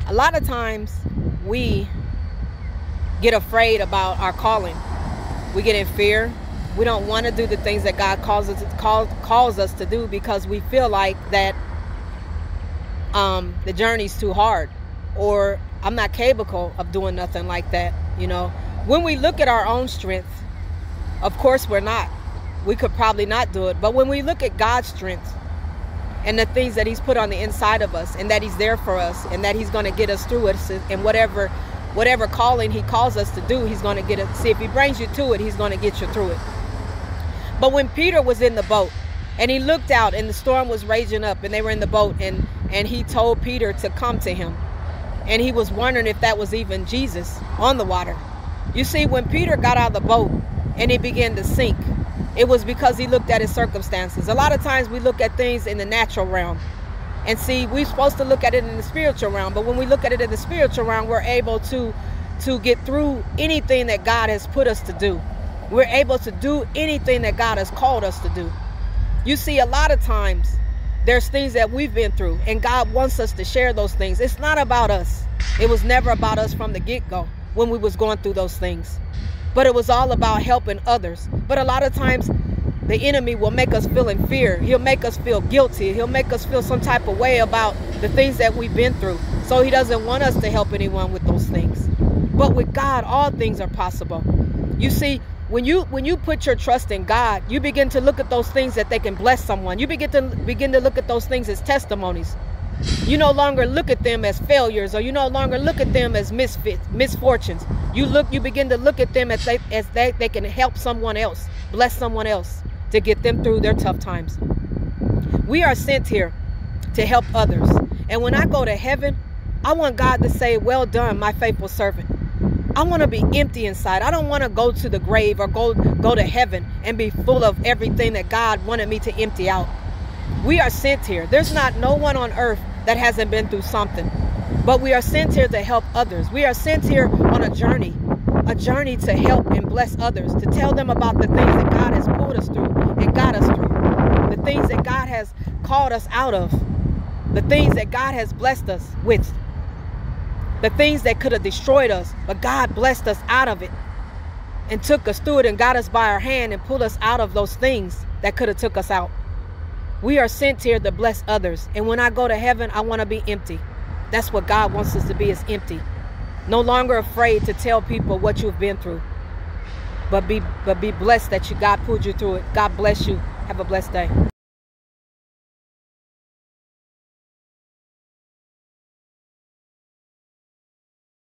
A lot of times we get afraid about our calling. We get in fear. We don't want to do the things that God calls us to do because we feel like that the journey's too hard, or I'm not capable of doing nothing like that. You know, when we look at our own strength, of course we're not. We could probably not do it. But when we look at God's strength and the things that he's put on the inside of us, and that he's there for us, and that he's going to get us through it, and whatever calling he calls us to do, he's going to get it. See, if he brings you to it, he's going to get you through it. But when Peter was in the boat and he looked out and the storm was raging up and they were in the boat, and he told Peter to come to him, and he was wondering if that was even Jesus on the water. You see, when Peter got out of the boat and he began to sink, it was because he looked at his circumstances. A lot of times we look at things in the natural realm, and see, we're supposed to look at it in the spiritual realm. But when we look at it in the spiritual realm, we're able to get through anything that God has put us to do. We're able to do anything that God has called us to do. You see, a lot of times there's things that we've been through, and God wants us to share those things. It's not about us. It was never about us from the get-go when we was going through those things. But it was all about helping others. But a lot of times the enemy will make us feel in fear. He'll make us feel guilty. He'll make us feel some type of way about the things that we've been through. So he doesn't want us to help anyone with those things. But with God, all things are possible. You see, when you put your trust in God, you begin to look at those things that they can bless someone. You begin to look at those things as testimonies. You no longer look at them as failures, or you no longer look at them as misfortunes. You begin to look at them as they can help someone else, bless someone else, to get them through their tough times. We are sent here to help others. And when I go to heaven, I want God to say, "Well done, my faithful servant." I want to be empty inside. I don't want to go to the grave or go to heaven and be full of everything that God wanted me to empty out. We are sent here. There's no one on earth that hasn't been through something. But we are sent here to help others. We are sent here on a journey to help and bless others, to tell them about the things that God has pulled us through and got us through, the things that God has called us out of, the things that God has blessed us with, the things that could have destroyed us, but God blessed us out of it and took us through it and got us by our hand and pulled us out of those things that could have took us out. We are sent here to bless others. And when I go to heaven, I want to be empty. That's what God wants us to be, is empty. No longer afraid to tell people what you've been through. But be blessed that God pulled you through it. God bless you. Have a blessed day.